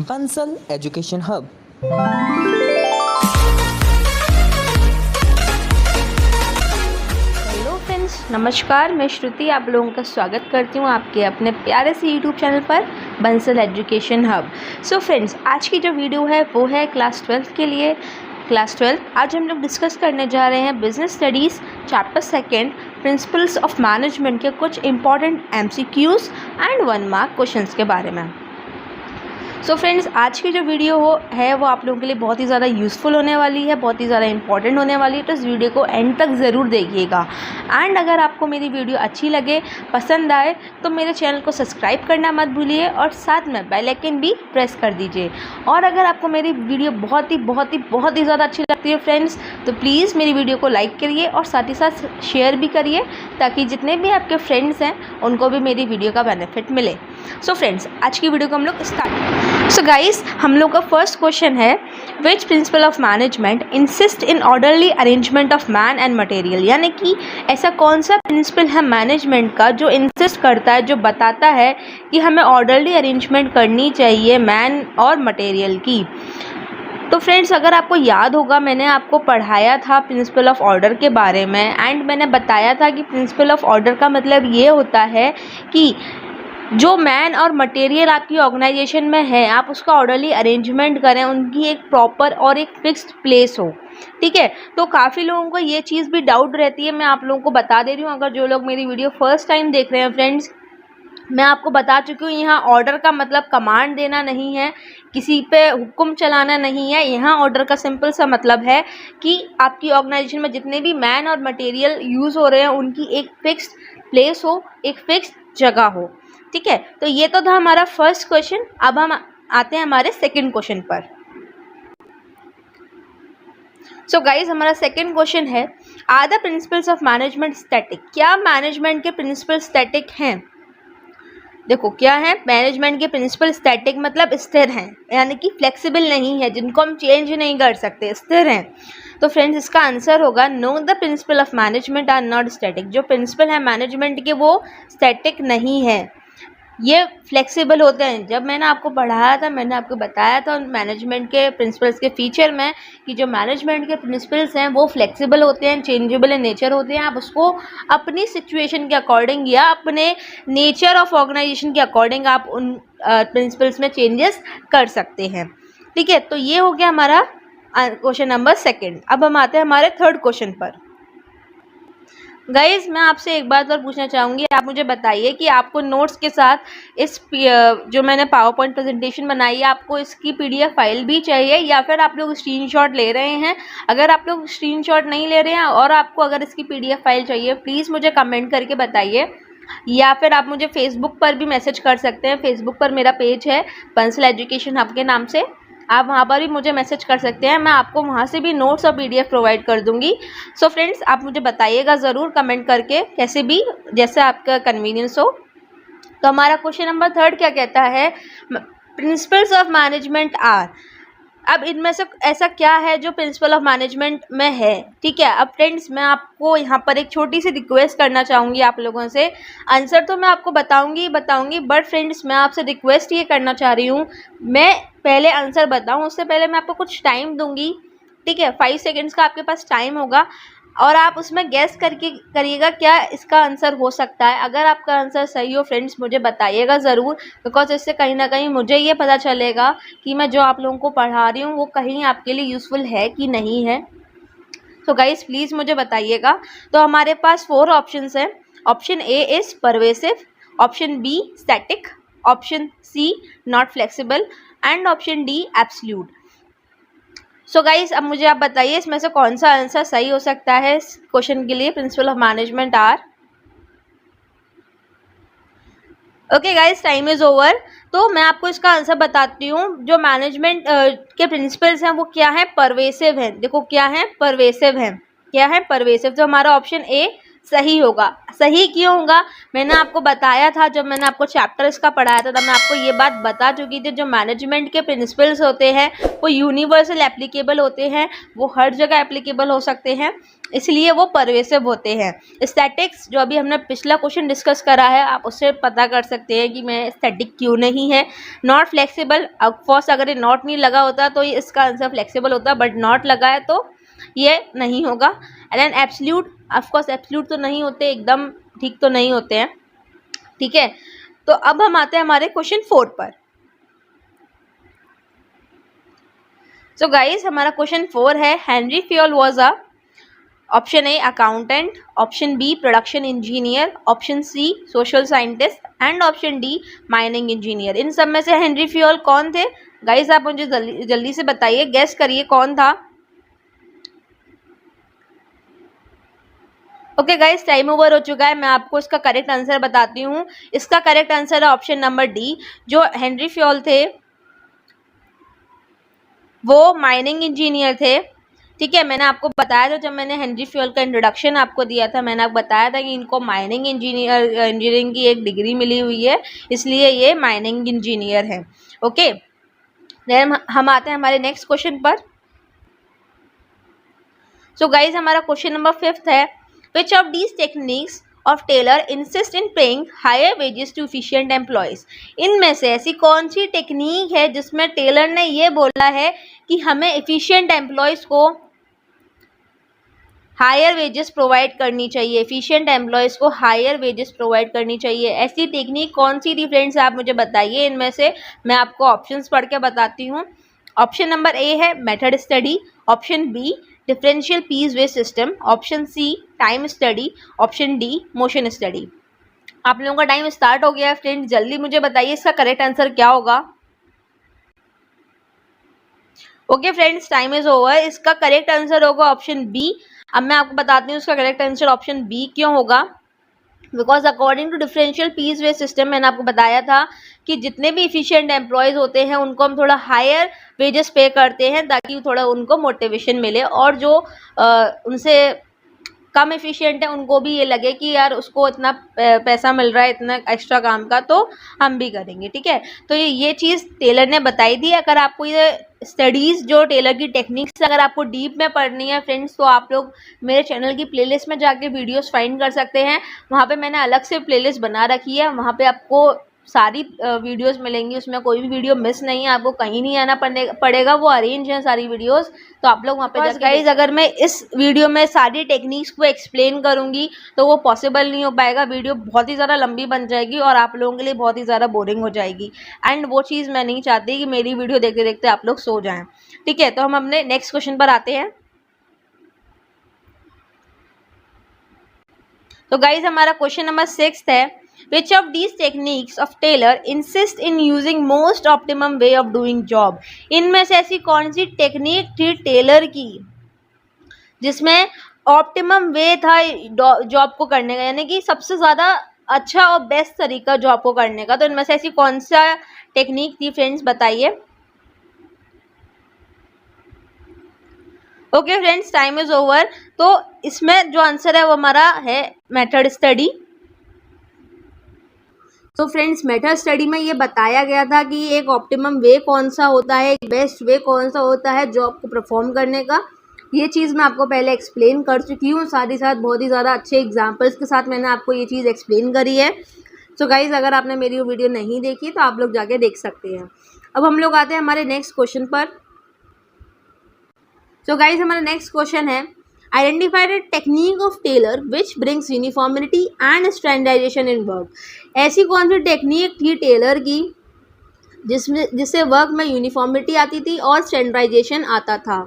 Bansal education hub. Hello friends, नमस्कार। मैं श्रुति आप लोगों का स्वागत करती हूँ आपके अपने प्यारे से यूट्यूब चैनल पर Bansal education hub. So friends, आज की जो वीडियो है वो है क्लास 12 के लिए। क्लास 12 आज हम लोग डिस्कस करने जा रहे हैं business studies chapter 2 principles of management के कुछ important MCQs and 1 mark questions के बारे में। सो फ्रेंड्स, आज की जो वीडियो है वो आप लोगों के लिए बहुत ही ज़्यादा यूज़फुल होने वाली है, बहुत ही ज़्यादा इंपॉर्टेंट होने वाली है। तो इस वीडियो को एंड तक ज़रूर देखिएगा। एंड अगर आपको मेरी वीडियो अच्छी लगे, पसंद आए, तो मेरे चैनल को सब्सक्राइब करना मत भूलिए और साथ में बेल आइकन भी प्रेस कर दीजिए। और अगर आपको मेरी वीडियो बहुत ही ज़्यादा अच्छी लगती है फ्रेंड्स, तो प्लीज़ मेरी वीडियो को लाइक करिए और साथ ही साथ शेयर भी करिए, ताकि जितने भी आपके फ्रेंड्स हैं उनको भी मेरी वीडियो का बेनिफिट मिले। सो फ्रेंड्स, आज की वीडियो को हम लोग स्टार्ट। सो गाइस, हम लोग का फर्स्ट क्वेश्चन है, which principle of management insist in orderly arrangement of man and material. यानी कि ऐसा कौन सा प्रिंसिपल है मैनेजमेंट का जो इंसिस्ट करता है, जो बताता है कि हमें ऑर्डरली अरेंजमेंट करनी चाहिए मैन और मटेरियल की। तो फ्रेंड्स, अगर आपको याद होगा, मैंने आपको पढ़ाया था प्रिंसिपल ऑफ ऑर्डर के बारे में एंड मैंने बताया था कि प्रिंसिपल ऑफ ऑर्डर का मतलब ये होता है कि जो मैन और मटेरियल आपकी ऑर्गेनाइजेशन में है, आप उसका ऑर्डरली अरेंजमेंट करें, उनकी एक प्रॉपर और एक फिक्स्ड प्लेस हो। ठीक है, तो काफ़ी लोगों को ये चीज़ भी डाउट रहती है, मैं आप लोगों को बता दे रही हूँ। अगर जो लोग मेरी वीडियो फर्स्ट टाइम देख रहे हैं फ्रेंड्स, मैं आपको बता चुकी हूँ, यहाँ ऑर्डर का मतलब कमांड देना नहीं है, किसी पे हुक्म चलाना नहीं है। यहाँ ऑर्डर का सिंपल सा मतलब है कि आपकी ऑर्गेनाइजेशन में जितने भी मैन और मटेरियल यूज़ हो रहे हैं उनकी एक फिक्स्ड प्लेस हो, एक फिक्स्ड जगह हो। ठीक है, तो ये तो था हमारा फर्स्ट क्वेश्चन। अब हम आते हैं हमारे सेकंड क्वेश्चन पर। सो गाइज, हमारा सेकंड क्वेश्चन है, are the principles of management static. क्या मैनेजमेंट के प्रिंसिपल स्टैटिक हैं? देखो, क्या है मैनेजमेंट के प्रिंसिपल स्टैटिक मतलब स्थिर हैं, यानी कि फ्लेक्सिबल नहीं है, जिनको हम चेंज नहीं कर सकते, स्थिर हैं। तो फ्रेंड्स, इसका आंसर होगा no, the principle of management are not static. जो प्रिंसिपल है मैनेजमेंट के वो स्टैटिक नहीं है, ये फ्लेक्सिबल होते हैं। जब मैंने आपको पढ़ाया था, मैंने आपको बताया था मैनेजमेंट के प्रिंसिपल्स के फीचर में कि जो मैनेजमेंट के प्रिंसिपल्स हैं वो फ्लेक्सिबल होते हैं, चेंजेबल इन नेचर होते हैं। आप उसको अपनी सिचुएशन के अकॉर्डिंग या अपने नेचर ऑफ ऑर्गेनाइजेशन के अकॉर्डिंग आप उन प्रिंसिपल्स में चेंजेस कर सकते हैं। ठीक है, तो ये हो गया हमारा क्वेश्चन नंबर सेकेंड। अब हम आते हैं हमारे थर्ड क्वेश्चन पर। गाइज, मैं आपसे एक बात और पूछना चाहूँगी, आप मुझे बताइए कि आपको नोट्स के साथ इस जो मैंने पावर पॉइंट प्रेजेंटेशन बनाई है, आपको इसकी PDF फाइल भी चाहिए या फिर आप लोग स्क्रीनशॉट ले रहे हैं? अगर आप लोग स्क्रीनशॉट नहीं ले रहे हैं और आपको अगर इसकी PDF फाइल चाहिए, प्लीज़ मुझे कमेंट करके बताइए, या फिर आप मुझे फेसबुक पर भी मैसेज कर सकते हैं। फेसबुक पर मेरा पेज है बंसल एजुकेशन हब के नाम से, आप वहाँ पर भी मुझे मैसेज कर सकते हैं, मैं आपको वहाँ से भी नोट्स और PDF प्रोवाइड कर दूँगी। सो फ्रेंड्स, आप मुझे बताइएगा ज़रूर कमेंट करके, कैसे भी जैसे आपका कन्वीनियंस हो। तो हमारा क्वेश्चन नंबर थर्ड क्या कहता है, प्रिंसिपल्स ऑफ मैनेजमेंट आर। अब इनमें से ऐसा क्या है जो प्रिंसिपल ऑफ मैनेजमेंट में है? ठीक है, अब फ्रेंड्स, मैं आपको यहाँ पर एक छोटी सी रिक्वेस्ट करना चाहूँगी आप लोगों से। आंसर तो मैं आपको बताऊँगी, बट फ्रेंड्स, मैं आपसे रिक्वेस्ट ये करना चाह रही हूँ, मैं पहले आंसर बताऊँ उससे पहले मैं आपको कुछ टाइम दूँगी। ठीक है, 5 सेकेंड्स का आपके पास टाइम होगा और आप उसमें गैस करके करिएगा क्या इसका आंसर हो सकता है। अगर आपका आंसर सही हो फ्रेंड्स, मुझे बताइएगा ज़रूर, बिकॉज इससे कहीं ना कहीं मुझे ये पता चलेगा कि मैं जो आप लोगों को पढ़ा रही हूँ वो कहीं आपके लिए यूज़फुल है कि नहीं है। तो गाइस, प्लीज़ मुझे बताइएगा। तो हमारे पास 4 ऑप्शंस हैं। Option A is pervasive, option B static, option C not flexible and option D absolute. So guys, अब मुझे आप बताइए इसमें से कौन सा आंसर सही हो सकता है इस क्वेश्चन के लिए, principle of management are. Okay guys, time is over. तो मैं आपको इसका आंसर बताती हूँ। जो मैनेजमेंट के प्रिंसिपल्स हैं वो क्या है, परवेसिव हैं। देखो क्या है, परवेसिव हैं। क्या है, परवेसिव। तो हमारा ऑप्शन ए सही होगा। सही क्यों होगा? मैंने आपको बताया था, जब मैंने आपको चैप्टर इसका पढ़ाया था तब मैं आपको ये बात बता चुकी थी, जो मैनेजमेंट के प्रिंसिपल्स होते हैं वो यूनिवर्सल एप्लीकेबल होते हैं, वो हर जगह एप्लीकेबल हो सकते हैं, इसलिए वो परवेसिव होते हैं। स्टैटिक्स जो अभी हमने पिछला क्वेश्चन डिस्कस करा है, आप उससे पता कर सकते हैं कि मैं स्टैटिक क्यों नहीं है। नॉट फ्लेक्सिबल, ऑफकोर्स अगर ये नॉट नहीं लगा होता तो ये इसका आंसर फ्लेक्सिबल होता, बट नॉट लगा है तो ये नहीं होगा। And an absolute, of course absolute तो नहीं होते, एकदम ठीक तो नहीं होते हैं, ठीक है। तो अब हम आते हैं हमारे क्वेश्चन 4 पर। सो गाइस हमारा क्वेश्चन 4 है, Henry Fayol was a, option A accountant, option B production engineer, option C social scientist and option D mining engineer. इन सब में से हेनरी फ्यूल कौन थे? गाइस आप मुझे जल्दी से बताइए, गेस करिए कौन था। ओके गाइस, टाइम ओवर हो चुका है। मैं आपको इसका करेक्ट आंसर बताती हूँ। इसका करेक्ट आंसर है ऑप्शन नंबर डी। जो हेनरी फ्यूल थे वो माइनिंग इंजीनियर थे, ठीक है। मैंने आपको बताया था, जब मैंने हेनरी फ्यूल का इंट्रोडक्शन आपको दिया था, मैंने आपको बताया था कि इनको माइनिंग इंजीनियरिंग की एक डिग्री मिली हुई है, इसलिए ये माइनिंग इंजीनियर है। ओके, देन हम आते हैं हमारे नेक्स्ट क्वेश्चन पर। सो गाइज हमारा क्वेश्चन नंबर 5 है, which of these techniques of Taylor insist in paying higher wages to efficient employees. इनमें से ऐसी कौन सी टेक्निक है जिसमें टेलर ने ये बोला है कि हमें एफिशिएंट एम्प्लॉयज को हायर वेजेस प्रोवाइड करनी चाहिए, एफिशिएंट एम्प्लॉयज़ को हायर वेजेस प्रोवाइड करनी चाहिए। ऐसी टेक्निक कौन सी थी फ्रेंड्स, आप मुझे बताइए। इनमें से मैं आपको ऑप्शंस पढ़ के बताती हूँ। ऑप्शन नंबर ए है method study, option B differential piece wage system, option C time study, option D motion study. आप लोगों का टाइम स्टार्ट हो गया है फ्रेंड्स, जल्दी मुझे बताइए इसका करेक्ट आंसर क्या होगा। Okay friends, time is over. इसका करेक्ट आंसर होगा ऑप्शन बी। अब मैं आपको बताती हूँ इसका करेक्ट आंसर ऑप्शन बी क्यों होगा। Because according to differential piece wage system, मैंने आपको बताया था कि जितने भी इफिशिएंट एम्प्लॉयज़ होते हैं उनको हम थोड़ा हायर वेजेस पे करते हैं ताकि थोड़ा उनको मोटिवेशन मिले, और जो उनसे कम एफिशिएंट है उनको भी ये लगे कि यार उसको इतना पैसा मिल रहा है इतना एक्स्ट्रा काम का, तो हम भी करेंगे, ठीक है। तो ये चीज़ टेलर ने बताई थी। अगर आपको ये स्टडीज़ जो टेलर की टेक्निक्स अगर आपको डीप में पढ़नी है फ्रेंड्स, तो आप लोग मेरे चैनल की प्लेलिस्ट में जाके वीडियोस फाइंड कर सकते हैं। वहाँ पे मैंने अलग से प्लेलिस्ट बना रखी है, वहाँ पे आपको सारी वीडियोस मिलेंगी, उसमें कोई भी वीडियो मिस नहीं है, आपको कहीं नहीं आना पड़ेगा, वो अरेंज है सारी वीडियोस, तो आप लोग वहाँ पे जाके। गाइज अगर मैं इस वीडियो में सारी टेक्निक्स को एक्सप्लेन करूँगी तो वो पॉसिबल नहीं हो पाएगा, वीडियो बहुत ही ज़्यादा लंबी बन जाएगी और आप लोगों के लिए बहुत ही ज़्यादा बोरिंग हो जाएगी, एंड वो चीज़ मैं नहीं चाहती कि मेरी वीडियो देखते देखते आप लोग सो जाएँ, ठीक है। तो हम अपने नेक्स्ट क्वेश्चन पर आते हैं। तो गाइज हमारा क्वेश्चन नंबर 6 है, which of these techniques of tailor insist in using most optimum way of doing job। इनमें से ऐसी कौन सी टेक्निक थी टेलर की जिसमें ऑप्टिमम वे था जॉब को करने का, यानी कि सबसे ज़्यादा अच्छा और बेस्ट तरीका जॉब को करने का। तो इनमें से ऐसी कौन सा टेक्निक थी फ्रेंड्स, बताइए। Okay friends, time is over. तो इसमें जो आंसर है वो हमारा है मेथड स्टडी। तो फ्रेंड्स मेथड स्टडी में ये बताया गया था कि एक ऑप्टिमम वे कौन सा होता है, एक बेस्ट वे कौन सा होता है जॉब को परफॉर्म करने का। ये चीज़ मैं आपको पहले एक्सप्लेन कर चुकी हूँ, साथ ही साथ बहुत ही ज़्यादा अच्छे एग्जांपल्स के साथ मैंने आपको ये चीज़ एक्सप्लेन करी है। सो गाइज़ अगर आपने मेरी वो वीडियो नहीं देखी तो आप लोग जाके देख सकते हैं। अब हम लोग आते हैं हमारे नेक्स्ट क्वेश्चन पर। सो गाइज़ हमारा नेक्स्ट क्वेश्चन है, identify the technique of Taylor which brings uniformity and standardisation in work. ऐसी कौन सी टेक्निक थी टेलर की जिससे वर्क में यूनिफॉर्मिटी आती थी और स्टैंडर्डाइजेशन आता था।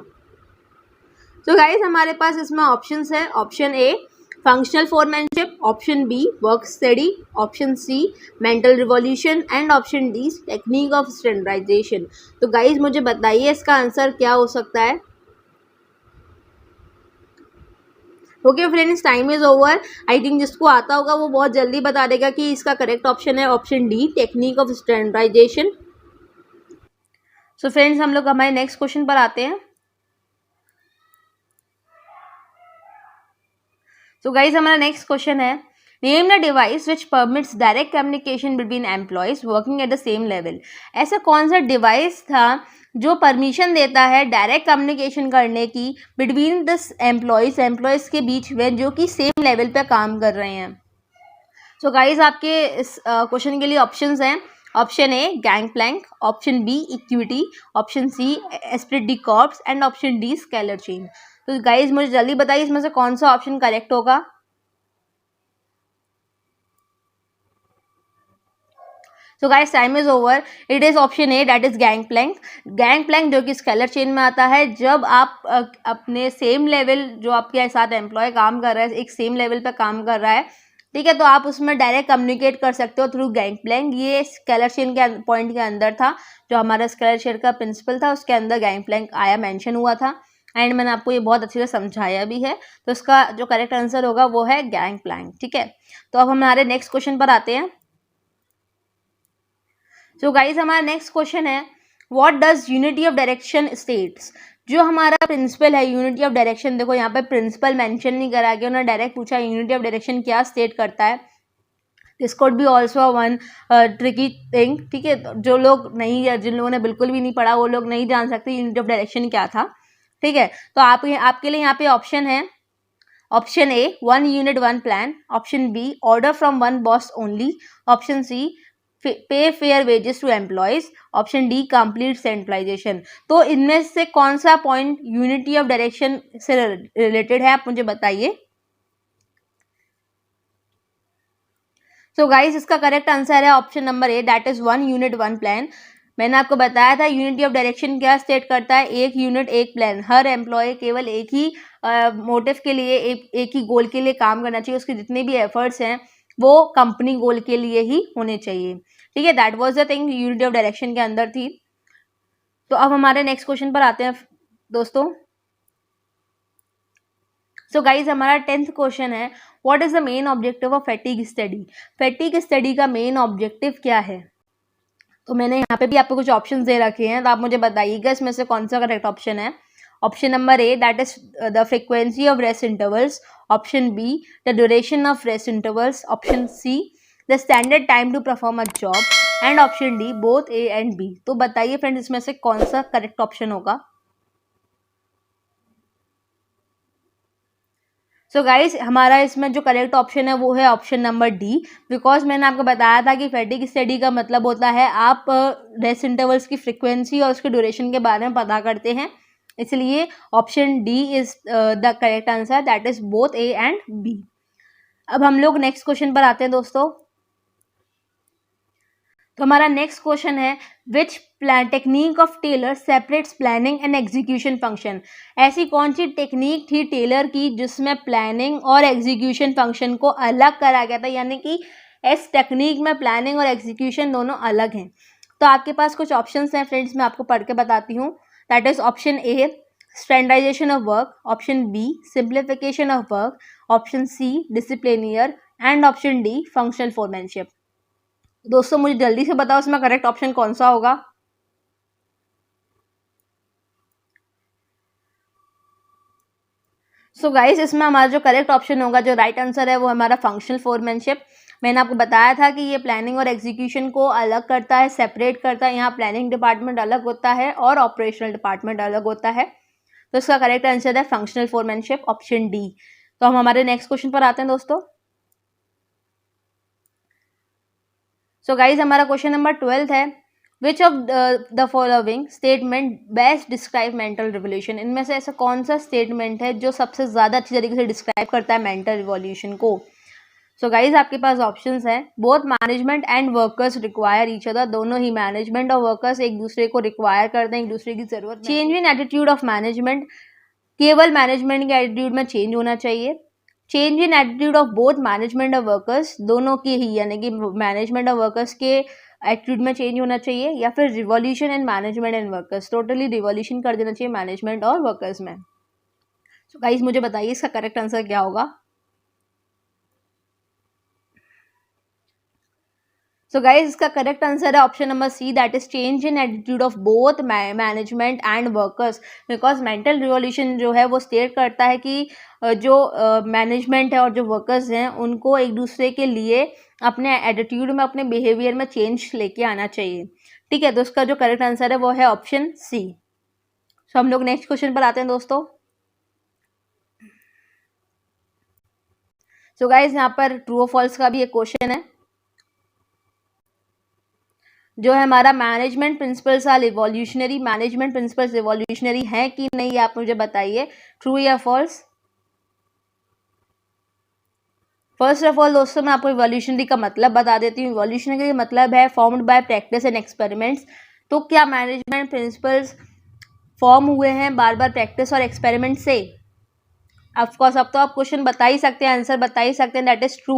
तो गाइस हमारे पास इसमें ऑप्शंस है, option A functional foremanship, option B work study, option C mental revolution and option D technique of standardisation. तो गाइस मुझे बताइए इसका आंसर क्या हो सकता है। Okay friends, time is over. I think जिसको आता होगा वो बहुत जल्दी बता देगा कि इसका करेक्ट ऑप्शन है option D technique of standardisation. So friends हम लोग हमारे नेक्स्ट क्वेश्चन पर आते हैं। सो गाइज हमारा नेक्स्ट क्वेश्चन है, name the device which permits direct communication between employees working at the same level. ऐसा कौन सा डिवाइस था जो परमिशन देता है डायरेक्ट कम्युनिकेशन करने की बिटवीन दिस एम्प्लॉयज़ के बीच में जो कि सेम लेवल पे काम कर रहे हैं। सो गाइज आपके इस क्वेश्चन के लिए ऑप्शंस हैं, option A gang plank, option B equity, option C esprit de corps and option D scalar chain. तो गाइज मुझे जल्दी बताइए इसमें से कौन सा ऑप्शन करेक्ट होगा। So guys time is over, it is option A that is gang plank. Gang plank जो कि स्केलर चेन में आता है, जब आप अपने सेम लेवल जो आपके साथ एम्प्लॉय काम कर रहा है एक सेम लेवल पे काम कर रहा है, ठीक है, तो आप उसमें डायरेक्ट कम्युनिकेट कर सकते हो थ्रू गैंग प्लैंक। ये स्केलर चेन के पॉइंट के अंदर था, जो हमारा स्केलर चेन का प्रिंसिपल था उसके अंदर गैंग प्लैंक आया, मेंशन हुआ था एंड मैंने आपको ये बहुत अच्छे से समझाया भी है। तो इसका जो करेक्ट आंसर होगा वो है गैंग प्लैंक, ठीक है। तो अब हमारे नेक्स्ट क्वेश्चन पर आते हैं। सो गाइज हमारा नेक्स्ट क्वेश्चन है, what does unity of direction states. जो हमारा प्रिंसिपल है यूनिटी ऑफ डायरेक्शन, देखो यहाँ पे प्रिंसिपल मेंशन नहीं करा गया, उन्होंने डायरेक्ट पूछा यूनिटी ऑफ डायरेक्शन क्या स्टेट करता है। This could be also one tricky thing, ठीक है। जो लोग नहीं, जिन लोगों ने बिल्कुल भी नहीं पढ़ा वो लोग नहीं जान सकते यूनिटी ऑफ डायरेक्शन क्या था, ठीक है। तो आपके लिए यहाँ पे ऑप्शन है, option A 1 unit 1 plan, option B order from 1 boss only, option C pay fair wages to employees, option D complete centralisation. तो इनमें से कौन सा पॉइंट यूनिटी ऑफ डायरेक्शन से रिलेटेड है, आप मुझे बताइए। सो गाइस इसका करेक्ट आंसर है option number A that is 1 unit 1 plan. मैंने आपको बताया था यूनिटी ऑफ डायरेक्शन क्या स्टेट करता है, एक यूनिट एक प्लान। हर एम्प्लॉय केवल एक ही मोटिव के लिए, एक ही गोल के लिए काम करना चाहिए, उसके जितने भी एफर्ट्स हैं वो कंपनी गोल के लिए ही होने चाहिए, ठीक है। That was the thing unity of direction के अंदर थी। तो अब हमारे नेक्स्ट क्वेश्चन पर आते हैं दोस्तों। सो गाइज हमारा 10th क्वेश्चन है, what is the main objective of fatigue study. Fatigue study का मेन ऑब्जेक्टिव क्या है। तो मैंने यहाँ पे भी आपको कुछ ऑप्शन दे रखे हैं, तो आप मुझे बताइएगा इसमें से कौन सा करेक्ट ऑप्शन है। Option number A that is the frequency of rest intervals, option B the duration of rest intervals, option C the standard time to perform a job and option D both A and B. तो बताइए friends इसमें से कौन सा correct option होगा। So guys हमारा इसमें जो करेक्ट ऑप्शन है वो है ऑप्शन नंबर डी, बिकॉज मैंने आपको बताया था कि फैटिग स्टडी का मतलब होता है आप रेस्ट इंटरवल्स की फ्रीक्वेंसी और उसके ड्यूरेशन के बारे में पता करते हैं, इसलिए option D is the correct answer that is both A and B. अब हम लोग नेक्स्ट क्वेश्चन पर आते हैं दोस्तों। तो हमारा नेक्स्ट क्वेश्चन है, which technique of Taylor separates planning and execution function. ऐसी कौन सी टेक्निक थी टेलर की जिसमें प्लानिंग और एग्जीक्यूशन फंक्शन को अलग करा गया था, यानी कि इस टेक्निक में प्लानिंग और एग्जीक्यूशन दोनों अलग हैं। तो आपके पास कुछ ऑप्शंस हैं फ्रेंड्स, मैं आपको पढ़ के बताती हूँ। That is option A standardisation of work, option B simplification of work, option C disciplinarian and option D functional foremanship. दोस्तों मुझे जल्दी से बताओ इसमें करेक्ट ऑप्शन कौन सा होगा। सो गाइस इसमें हमारा जो करेक्ट ऑप्शन होगा, जो राइट आंसर है वो हमारा फंक्शनल फोरमैनशिप। मैंने आपको बताया था कि ये प्लानिंग और एग्जीक्यूशन को अलग करता है, सेपरेट करता है। यहाँ प्लानिंग डिपार्टमेंट अलग होता है और ऑपरेशनल डिपार्टमेंट अलग होता है। तो इसका करेक्ट आंसर है फंक्शनल फोरमैनशिप, ऑप्शन डी। तो हम हमारे नेक्स्ट क्वेश्चन पर आते हैं दोस्तों। सो गाइज हमारा क्वेश्चन नंबर 12 है, which of the following statement best describe mental revolution. इनमें से ऐसा कौन सा स्टेटमेंट है जो सबसे ज़्यादा अच्छी तरीके से डिस्क्राइब करता है मेंटल रिवॉल्यूशन को। सो गाइज आपके पास ऑप्शंस हैं, both management and workers require each other. दोनों ही मैनेजमेंट और वर्कर्स एक दूसरे को रिक्वायर करते हैं, एक दूसरे की जरूरत। Change in attitude of management, केवल मैनेजमेंट के एटीट्यूड में चेंज होना चाहिए। Change in attitude of both management और वर्कर्स, दोनों के ही यानी कि मैनेजमेंट और वर्कर्स के एटीट्यूड में चेंज होना चाहिए। या फिर revolution in management and workers, totally revolution कर देना चाहिए मैनेजमेंट और वर्कर्स में। सो गाइस मुझे बताइए इसका करेक्ट आंसर क्या होगा। सो गाइज इसका करेक्ट आंसर है option number C, that is change in attitude of both management and workers. Because mental revolution जो है वो स्टेट करता है कि जो मैनेजमेंट है और जो वर्कर्स हैं उनको एक दूसरे के लिए अपने एटीट्यूड में, अपने बिहेवियर में चेंज लेके आना चाहिए। ठीक है, तो उसका जो करेक्ट आंसर है वो है ऑप्शन सी। सो हम लोग नेक्स्ट क्वेश्चन पर आते हैं दोस्तों। सो गाइज यहाँ पर ट्रू और फॉल्स का भी एक क्वेश्चन है, जो है हमारा management principles are revolutionary. Management principles revolutionary हैं कि नहीं, आप मुझे बताइए, ट्रू या फॉल्स। फर्स्ट ऑफ ऑल दोस्तों मैं आपको इवोल्यूशनरी का मतलब बता देती हूँ। इवोल्यूशनरी का मतलब है formed by practice and experiments. तो क्या मैनेजमेंट प्रिंसिपल्स फॉर्म हुए हैं बार बार प्रैक्टिस और एक्सपेरिमेंट से? ऑफकोर्स अब तो आप क्वेश्चन बता ही सकते हैं, आंसर बता ही सकते हैं, दैट इज ट्रू।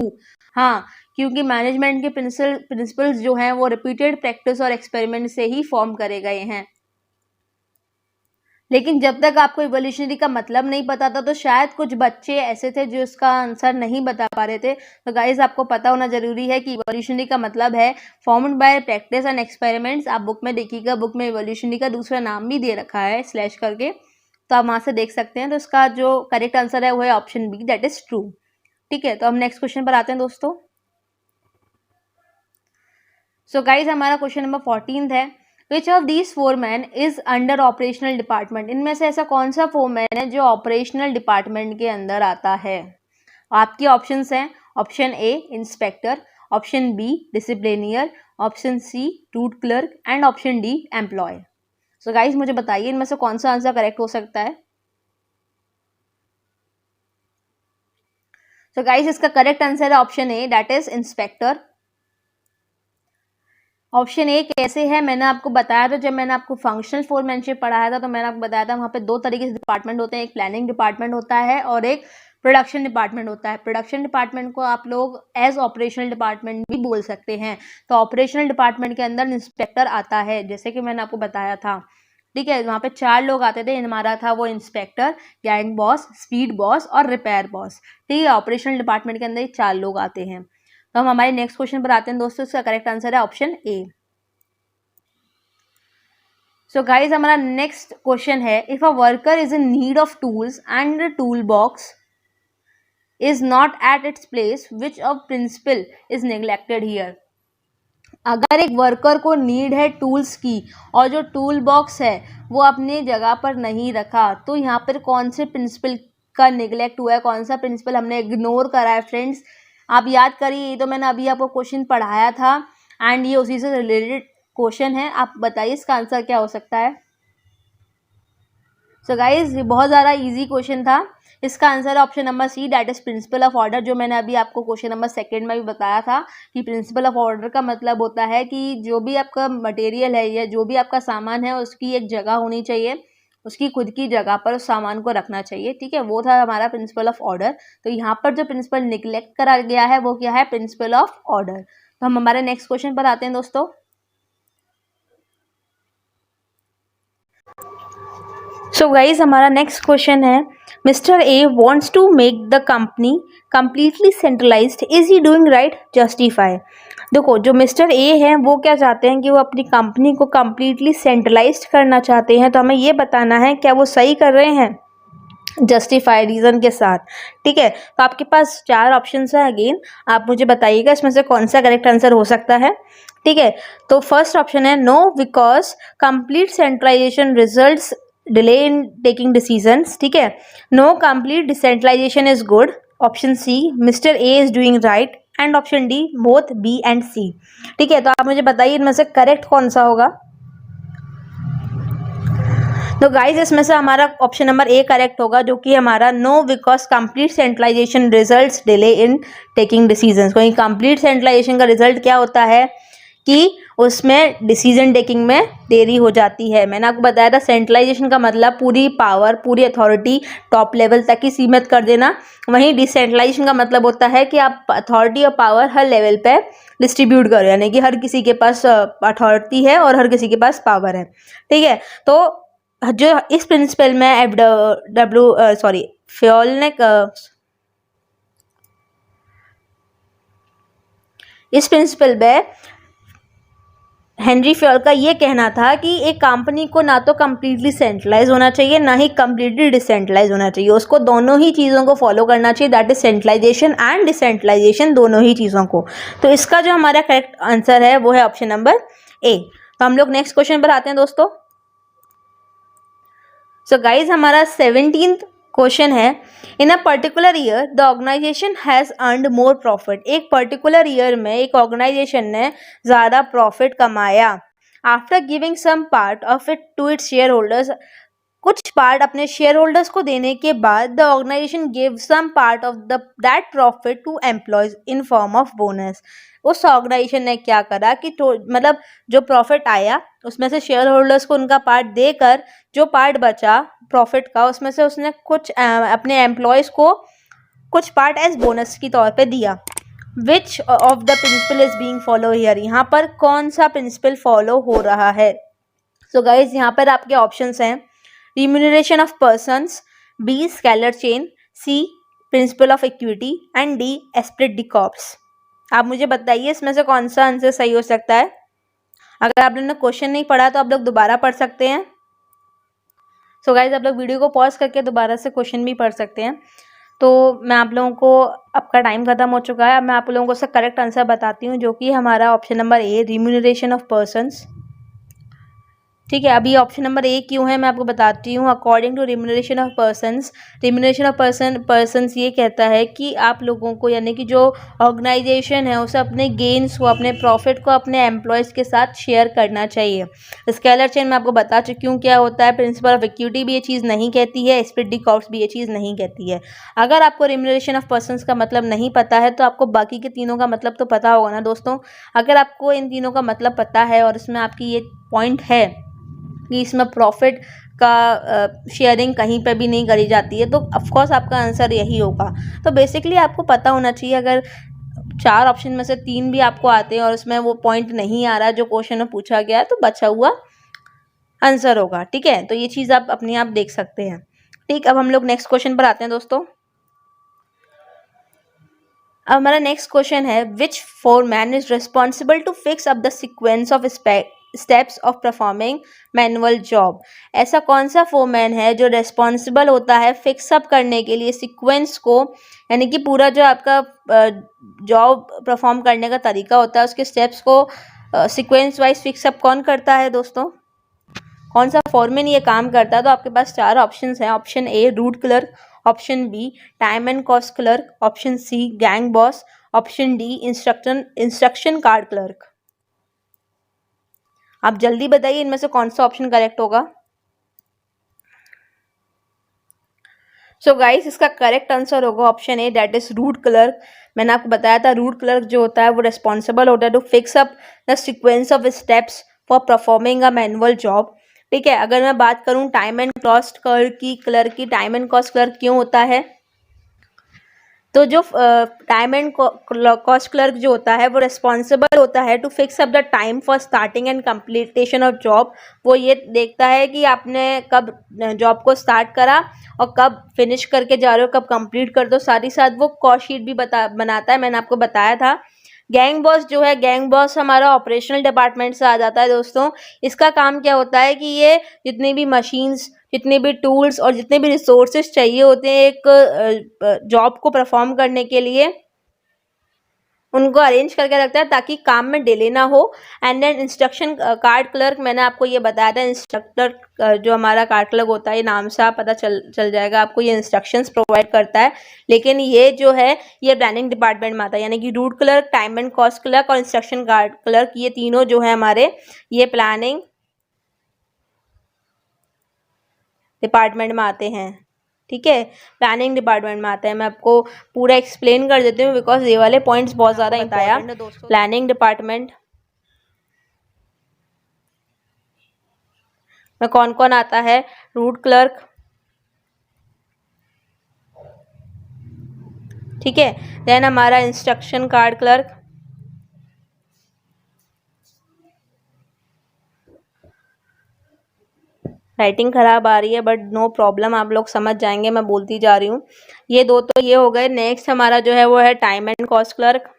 हाँ, क्योंकि मैनेजमेंट के प्रिंसिपल्स जो हैं वो रिपीटेड प्रैक्टिस और एक्सपेरिमेंट से ही फॉर्म करे गए हैं। लेकिन जब तक आपको इवोल्यूशनरी का मतलब नहीं पता था तो शायद कुछ बच्चे ऐसे थे जो इसका आंसर नहीं बता पा रहे थे। तो गाइज आपको पता होना जरूरी है कि इवोल्यूशनरी का मतलब है formed by practice and experiments. आप बुक में देखिएगा, बुक में इवोल्यूशनरी का दूसरा नाम भी दे रखा है स्लैश करके, तो आप वहाँ से देख सकते हैं। तो इसका जो करेक्ट आंसर है वो है option B, that is true. ठीक है, तो हम नेक्स्ट क्वेश्चन पर आते हैं दोस्तों। सो गाइज हमारा क्वेश्चन नंबर 14 है, which of these foreman is under operational department. इनमें से ऐसा कौन सा फोरमैन है जो ऑपरेशनल डिपार्टमेंट के अंदर आता है? आपकी ऑप्शंस हैं, option A inspector, option B disciplinarian, option C route clerk and option D employee. So guys मुझे बताइए इनमें से कौन सा आंसर करेक्ट हो सकता है। सो गाइज इसका करेक्ट आंसर है option A, that is inspector. Option A कैसे है मैंने आपको बताया था, जब मैंने आपको फंक्शनल फोरमैनशिप पढ़ाया था तो मैंने आपको बताया था वहाँ पे दो तरीके से डिपार्टमेंट होते हैं, एक प्लानिंग डिपार्टमेंट होता है और एक प्रोडक्शन डिपार्टमेंट होता है। प्रोडक्शन डिपार्टमेंट को आप लोग एज ऑपरेशनल डिपार्टमेंट भी बोल सकते हैं। तो ऑपरेशनल डिपार्टमेंट के अंदर इंस्पेक्टर आता है, जैसे कि मैंने आपको बताया था। ठीक है, वहाँ पे 4 लोग आते थे, हमारा था वो inspector, gang boss, speed boss और रिपेयर बॉस। ठीक है, ऑपरेशनल डिपार्टमेंट के अंदर ये 4 लोग आते हैं। तो हम हमारे नेक्स्ट क्वेश्चन पर आते हैं दोस्तों, इसका करेक्ट आंसर है ऑप्शन ए। सो गाइज हमारा नेक्स्ट क्वेश्चन है, if a worker is in need of tools and the tool box is not at its place, which of principle is neglected here. अगर एक worker को need है tools की और जो tool box है वो अपनी जगह पर नहीं रखा, तो यहाँ पर कौन से प्रिंसिपल का निगलेक्ट हुआ है, कौन सा प्रिंसिपल हमने इग्नोर करा है? फ्रेंड्स आप याद करिए, ये तो मैंने अभी आपको क्वेश्चन पढ़ाया था एंड ये उसी से रिलेटेड क्वेश्चन है। आप बताइए इसका आंसर क्या हो सकता है। सो गाइज ये बहुत ज़्यादा इजी क्वेश्चन था। इसका आंसर है option number C, that is principle of order, जो मैंने अभी आपको क्वेश्चन नंबर 2 में भी बताया था कि प्रिंसिपल ऑफ ऑर्डर का मतलब होता है कि जो भी आपका मटेरियल है या जो भी आपका सामान है उसकी एक जगह होनी चाहिए, उसकी खुद की जगह पर उस सामान को रखना चाहिए। ठीक है, वो था हमारा प्रिंसिपल ऑफ ऑर्डर। तो यहाँ पर जो प्रिंसिपल निगलेक्ट करा गया है वो क्या है? Principle of order. तो हम हमारे नेक्स्ट क्वेश्चन पर आते हैं दोस्तों। सो गाइज हमारा नेक्स्ट क्वेश्चन है, mister A wants to make the company completely centralised, is he doing right? Justify. देखो जो मिस्टर ए हैं वो क्या चाहते हैं कि वो अपनी कंपनी को कम्प्लीटली सेंट्रलाइज्ड करना चाहते हैं, तो हमें ये बताना है क्या वो सही कर रहे हैं, जस्टिफाई रीजन के साथ। ठीक है, तो आपके पास 4 ऑप्शंस है, अगेन आप मुझे बताइएगा इसमें से कौन सा करेक्ट आंसर हो सकता है। ठीक है, तो फर्स्ट ऑप्शन है no because complete centralisation results delay in taking decisions. ठीक है, no complete decentralisation is good, option C mister A is doing right and option D both B and C. ठीक है, तो आप मुझे बताइए इनमें से करेक्ट कौन सा होगा। तो गाइज इसमें से हमारा ऑप्शन नंबर ए करेक्ट होगा, जो कि हमारा no because complete centralisation results delay in taking decisions. क्योंकि कंप्लीट सेंट्रलाइजेशन का रिजल्ट क्या होता है कि उसमें डिसीजन टेकिंग में देरी हो जाती है। मैंने आपको बताया था सेंट्रलाइजेशन का मतलब पूरी पावर, पूरी अथॉरिटी टॉप लेवल तक ही सीमित कर देना। वहीं डिसेंट्रलाइजेशन का मतलब होता है कि आप अथॉरिटी और पावर हर लेवल पे डिस्ट्रीब्यूट करो, यानी कि हर किसी के पास अथॉरिटी है और हर किसी के पास पावर है। ठीक है, तो जो इस प्रिंसिपल में फ्योल ने इस प्रिंसिपल में हेनरी फ्योल का ये कहना था कि एक कंपनी को ना तो कम्प्लीटली सेंट्रलाइज होना चाहिए, ना ही कम्प्लीटली डिसेंट्रलाइज होना चाहिए, उसको दोनों ही चीज़ों को फॉलो करना चाहिए, that is centralisation and decentralisation, दोनों ही चीज़ों को। तो इसका जो हमारा करेक्ट आंसर है वो है ऑप्शन नंबर ए। तो हम लोग नेक्स्ट क्वेश्चन पर आते हैं दोस्तों। सो गाइज हमारा 17th क्वेश्चन है, in a particular year the organisation has earned more profit. एक पर्टिकुलर ईयर में एक ऑर्गेनाइजेशन ने ज़्यादा प्रॉफिट कमाया। After giving some part of it to its shareholders, कुछ पार्ट अपने शेयर होल्डर्स को देने के बाद the organisation give some part of the that profit to employees in form of bonus. उस ऑर्गेनाइजेशन ने क्या करा कि मतलब जो प्रॉफिट आया उसमें से शेयर होल्डर्स को उनका पार्ट देकर जो पार्ट बचा प्रॉफिट का उसमें से उसने कुछ अपने एम्प्लॉयज़ को कुछ पार्ट एज बोनस की तौर पे दिया। Which of the principle is being follow here, यहाँ पर कौन सा प्रिंसिपल फॉलो हो रहा है। सो गाइज यहाँ पर आपके ऑप्शंस हैं, remuneration of persons, B scalar chain, C principle of equity and D esprit de corps. आप मुझे बताइए इसमें से कौन सा आंसर सही हो सकता है। अगर आप लोगों ने क्वेश्चन नहीं पढ़ा तो आप लोग दोबारा पढ़ सकते हैं। सो गाइज आप लोग वीडियो को पॉज करके दोबारा से क्वेश्चन भी पढ़ सकते हैं। तो मैं आप लोगों को, आपका टाइम खत्म हो चुका है, अब मैं आप लोगों को उसका करेक्ट आंसर बताती हूँ, जो कि हमारा option number A, remuneration of persons. ठीक है, अभी ऑप्शन नंबर ए क्यों है मैं आपको बताती हूँ। According to remuneration of persons ये कहता है कि आप लोगों को, यानी कि जो ऑर्गेनाइजेशन है उसे अपने गेन्स को, अपने प्रॉफिट को अपने एम्प्लॉयज़ के साथ शेयर करना चाहिए। स्केलर चेन मैं आपको बता चुकी हूँ क्या होता है। प्रिंसिपल ऑफ इक्विटी भी ये चीज़ नहीं कहती है, एस्प्लिट डी कॉर्प्स भी ये चीज़ नहीं कहती है। अगर आपको रिम्यूनरेशन ऑफ पर्सन्स का मतलब नहीं पता है तो आपको बाकी के तीनों का मतलब तो पता होगा ना दोस्तों। अगर आपको इन तीनों का मतलब पता है और इसमें आपकी ये पॉइंट है कि इसमें प्रॉफिट का शेयरिंग कहीं पे भी नहीं करी जाती है, तो ऑफकोर्स आपका आंसर यही होगा। तो बेसिकली आपको पता होना चाहिए, अगर 4 ऑप्शन में से 3 भी आपको आते हैं और उसमें वो पॉइंट नहीं आ रहा जो क्वेश्चन में पूछा गया है, तो बचा हुआ आंसर होगा। ठीक है, तो ये चीज़ आप अपने आप देख सकते हैं। ठीक, अब हम लोग नेक्स्ट क्वेश्चन पर आते हैं दोस्तों। अब हमारा नेक्स्ट क्वेश्चन है, which foreman is responsible to fix up the sequence of steps of performing manual job. ऐसा कौन सा फोरमैन है जो रिस्पॉन्सिबल होता है फिक्स अप करने के लिए सीक्वेंस को, यानी कि पूरा जो आपका जॉब परफॉर्म करने का तरीका होता है उसके स्टेप्स को सीक्वेंस वाइज फिक्स अप कौन करता है दोस्तों, कौन सा फोरमैन ये काम करता है। तो आपके पास 4 ऑप्शंस हैं। Option A route clerk, option B time and cost clerk, option C gang boss, option D instruction card clerk. आप जल्दी बताइए इनमें से कौन सा ऑप्शन करेक्ट होगा। सो गाइस इसका करेक्ट आंसर होगा option A, that is root clerk. मैंने आपको बताया था रूट क्लर्क जो होता है वो रिस्पॉन्सिबल होता है to fix up the sequence of steps for performing a manual job. ठीक है, अगर मैं बात करूं टाइम एंड कॉस्ट क्लर्क की, टाइम एंड कॉस्ट क्लर्क क्यों होता है, तो जो टाइम एंड कॉस्ट क्लर्क जो होता है वो रिस्पॉन्सिबल होता है to fix up the time for starting and completion of job. वो ये देखता है कि आपने कब जॉब को स्टार्ट करा और कब फिनिश करके जा रहे हो, कब कंप्लीट कर दो। साथ ही साथ वो कॉस्ट शीट भी बनाता है, मैंने आपको बताया था। गैंग बॉस जो है, गैंग बॉस हमारा ऑपरेशनल डिपार्टमेंट से आ जाता है दोस्तों। इसका काम क्या होता है कि ये जितनी भी मशीन्स, जितने भी टूल्स और जितने भी रिसोर्सेज चाहिए होते हैं एक जॉब को परफॉर्म करने के लिए, उनको अरेंज करके रखता है ताकि काम में डिले ना हो। And then instruction card clerk, मैंने आपको ये बताया था, इंस्ट्रक्टर जो हमारा कार्ड क्लर्क होता है, ये नाम से आप पता चल जाएगा आपको, ये इंस्ट्रक्शंस प्रोवाइड करता है। लेकिन ये जो है ये प्लानिंग डिपार्टमेंट में आता है, यानी कि root clerk, time and cost clerk और इंस्ट्रक्शन कार्ड क्लर्क, ये तीनों जो है हमारे ये प्लानिंग डिपार्टमेंट में आते हैं। ठीक है, प्लानिंग डिपार्टमेंट में आते हैं। मैं आपको पूरा एक्सप्लेन कर देती हूँ बिकॉज ये वाले पॉइंट्स बहुत ज़्यादा इंपॉर्टेंट है दोस्तों। प्लानिंग डिपार्टमेंट में कौन कौन आता है, रूट क्लर्क, ठीक है, देन हमारा इंस्ट्रक्शन कार्ड क्लर्क, राइटिंग खराब आ रही है बट नो प्रॉब्लम, आप लोग समझ जाएंगे, मैं बोलती जा रही हूँ। ये दो तो ये हो गए। नेक्स्ट हमारा जो है वो है टाइम एंड कॉस्ट क्लर्क।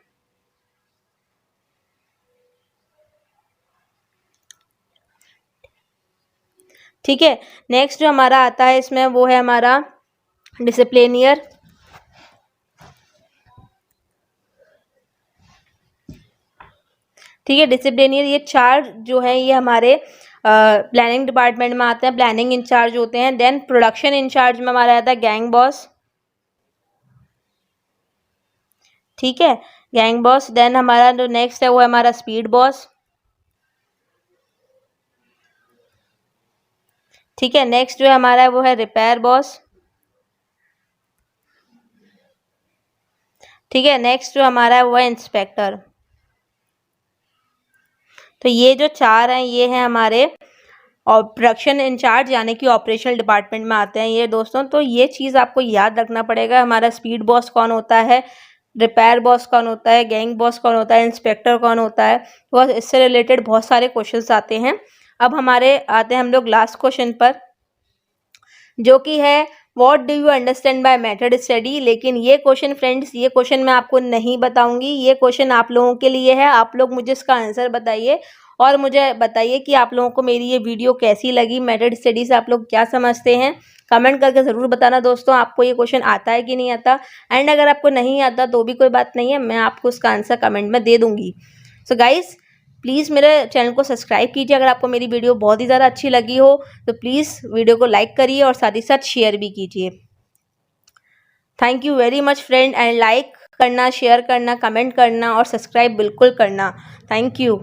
ठीक है। नेक्स्ट जो हमारा आता है इसमें वो है हमारा डिसिप्लिनियर। ठीक है, डिसिप्लिनियर ये 4 जो है ये हमारे प्लानिंग डिपार्टमेंट में आते हैं, प्लानिंग इंचार्ज होते हैं। देन प्रोडक्शन इंचार्ज में हमारा आता है गैंग बॉस। ठीक है, गैंग बॉस। देन हमारा जो नेक्स्ट है वो है हमारा स्पीड बॉस। ठीक है, नेक्स्ट जो है हमारा है वो है रिपेयर बॉस। ठीक है, नेक्स्ट जो हमारा है वो है इंस्पेक्टर। तो ये जो 4 हैं ये हैं हमारे और प्रोडक्शन इंचार्ज यानी कि ऑपरेशनल डिपार्टमेंट में आते हैं ये दोस्तों। तो ये चीज़ आपको याद रखना पड़ेगा, हमारा स्पीड बॉस कौन होता है, रिपेयर बॉस कौन होता है, गैंग बॉस कौन होता है, इंस्पेक्टर कौन होता है। तो इससे रिलेटेड बहुत सारे क्वेश्चंस आते हैं। अब हमारे आते हैं हम लोग लास्ट क्वेश्चन पर, जो कि है what do you understand by method study. लेकिन ये क्वेश्चन फ्रेंड्स, ये क्वेश्चन मैं आपको नहीं बताऊंगी, ये क्वेश्चन आप लोगों के लिए है। आप लोग मुझे इसका आंसर बताइए और मुझे बताइए कि आप लोगों को मेरी ये वीडियो कैसी लगी, मेथड स्टडी से आप लोग क्या समझते हैं। कमेंट करके ज़रूर बताना दोस्तों, आपको ये क्वेश्चन आता है कि नहीं आता। एंड अगर आपको नहीं आता तो भी कोई बात नहीं है, मैं आपको उसका आंसर कमेंट में दे दूँगी। सो गाइस प्लीज़ मेरे चैनल को सब्सक्राइब कीजिए। अगर आपको मेरी वीडियो बहुत ही ज़्यादा अच्छी लगी हो तो प्लीज़ वीडियो को लाइक करिए और साथ ही साथ शेयर भी कीजिए। Thank you very much friend, and like करना, शेयर करना, कमेंट करना और सब्सक्राइब बिल्कुल करना। Thank you.